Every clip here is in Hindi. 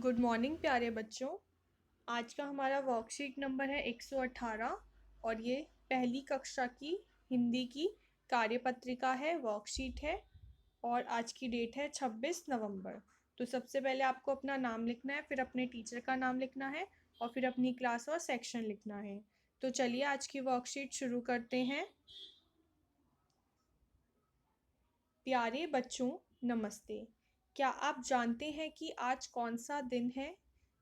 गुड मॉर्निंग प्यारे बच्चों। आज का हमारा वर्कशीट नंबर है 118 और ये पहली कक्षा की हिंदी की कार्यपत्रिका है, वर्कशीट है। और आज की डेट है 26 नवंबर। तो सबसे पहले आपको अपना नाम लिखना है, फिर अपने टीचर का नाम लिखना है और फिर अपनी क्लास और सेक्शन लिखना है। तो चलिए आज की वर्कशीट शुरू करते हैं। प्यारे बच्चों, नमस्ते। क्या आप जानते हैं कि आज कौन सा दिन है?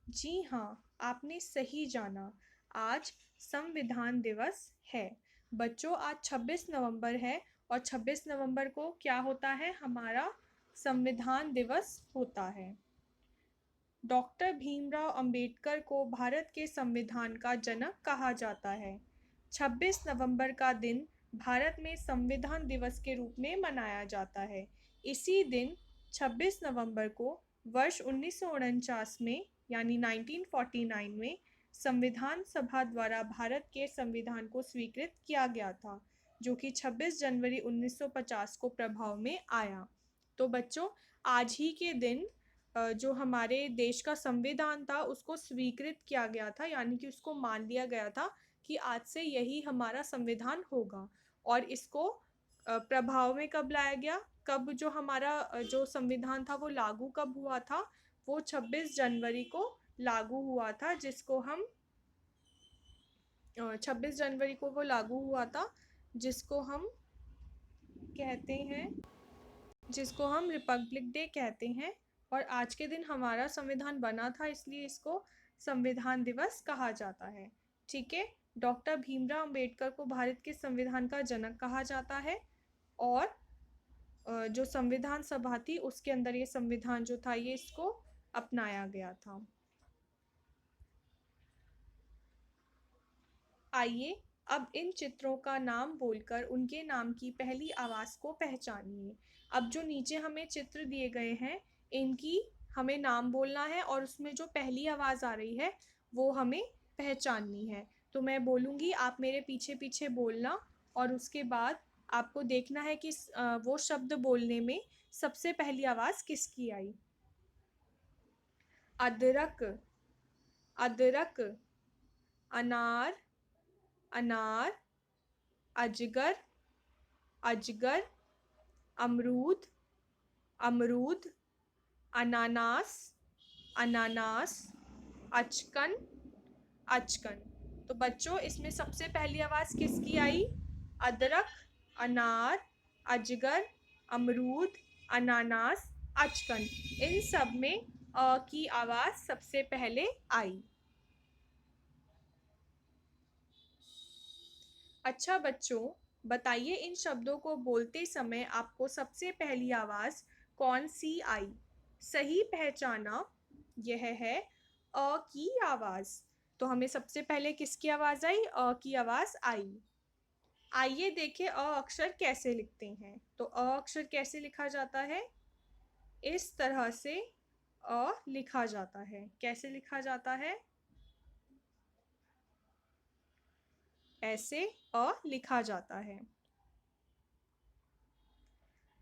जी हाँ, आपने सही जाना। आज संविधान दिवस है। बच्चों, आज 26 नवंबर है और 26 नवंबर को क्या होता है? हमारा संविधान दिवस होता है। डॉक्टर भीमराव अंबेडकर को भारत के संविधान का जनक कहा जाता है। 26 नवंबर का दिन भारत में संविधान दिवस के रूप में मनाया जाता है। इसी दिन 26 नवंबर को वर्ष 1949 में यानी 1949 में संविधान सभा द्वारा भारत के संविधान को स्वीकृत किया गया था, जो कि 26 जनवरी 1950 को प्रभाव में आया। तो बच्चों, आज ही के दिन जो हमारे देश का संविधान था उसको स्वीकृत किया गया था, यानी कि उसको मान लिया गया था कि आज से यही हमारा संविधान होगा। और इसको प्रभाव में कब लाया गया? कब जो हमारा जो संविधान था वो लागू कब हुआ था? वो 26 जनवरी को लागू हुआ था, जिसको हम 26 जनवरी को वो लागू हुआ था, जिसको हम कहते हैं, जिसको हम रिपब्लिक डे कहते हैं। और आज के दिन हमारा संविधान बना था, इसलिए इसको संविधान दिवस कहा जाता है। ठीक है। डॉक्टर भीमराव अंबेडकर को भारत के संविधान का जनक कहा जाता है। और जो संविधान सभा थी उसके अंदर ये संविधान जो था ये इसको अपनाया गया था। आइए अब इन चित्रों का नाम बोलकर उनके नाम की पहली आवाज़ को पहचानिए। अब जो नीचे हमें चित्र दिए गए हैं, इनकी हमें नाम बोलना है और उसमें जो पहली आवाज़ आ रही है वो हमें पहचाननी है। तो मैं बोलूँगी, आप मेरे पीछे पीछे बोलना और उसके बाद आपको देखना है कि वो शब्द बोलने में सबसे पहली आवाज़ किसकी आई। अदरक, अदरक। अनार, अनार। अजगर, अजगर। अमरूद, अमरूद। अनानास, अनानास। अचकन, अचकन। तो बच्चों, इसमें सबसे पहली आवाज़ किसकी आई? अदरक, अनार, अजगर, अमरूद, अनानास, अचकन। इन सब में अ की आवाज़ सबसे पहले आई। अच्छा बच्चों, बताइए इन शब्दों को बोलते समय आपको सबसे पहली आवाज़ कौन सी आई? सही पहचाना, यह है अ की आवाज़। तो हमें सबसे पहले किसकी आवाज़ आई? अ की आवाज़ आई। आइए देखें अ अक्षर कैसे लिखते हैं। तो अ अक्षर कैसे लिखा जाता है? इस तरह से अ लिखा जाता है। कैसे लिखा जाता है? ऐसे अ लिखा जाता है।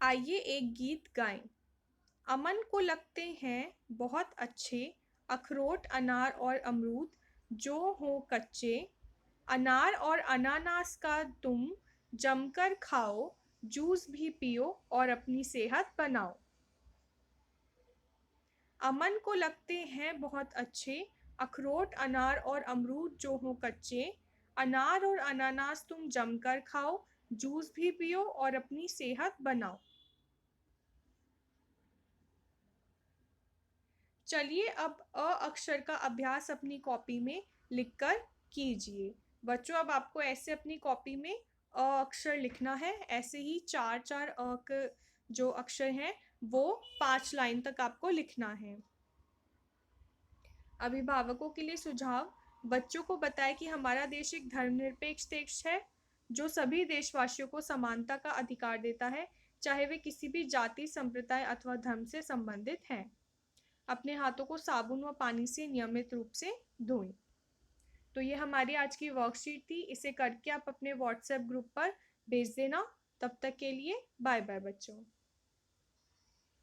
आइए एक गीत गाएं। अमन को लगते हैं बहुत अच्छे अखरोट, अनार और अमरूद, जो हो कच्चे। अनार और अनानास का तुम जमकर खाओ, जूस भी पियो और अपनी सेहत बनाओ। अमन को लगते हैं बहुत अच्छे अखरोट, अनार और अमरूद, जो हो कच्चे। अनार और अनानास तुम जमकर खाओ, जूस भी पियो और अपनी सेहत बनाओ। चलिए अब अ अक्षर का अभ्यास अपनी कॉपी में लिखकर कीजिए। बच्चों, अब आपको ऐसे अपनी कॉपी में अ अक्षर लिखना है। ऐसे ही चार चार अ के जो अक्षर हैं वो 5 लाइन तक आपको लिखना है। अभिभावकों के लिए सुझाव। बच्चों को बताएं कि हमारा देश एक धर्मनिरपेक्ष देश है, जो सभी देशवासियों को समानता का अधिकार देता है, चाहे वे किसी भी जाति, संप्रदाय अथवा धर्म से संबंधित हैं। अपने हाथों को साबुन व पानी से नियमित रूप से धोएं। तो ये हमारी आज की वर्कशीट थी। इसे करके आप अपने व्हाट्सएप ग्रुप पर भेज देना। तब तक के लिए बाय बाय बच्चों।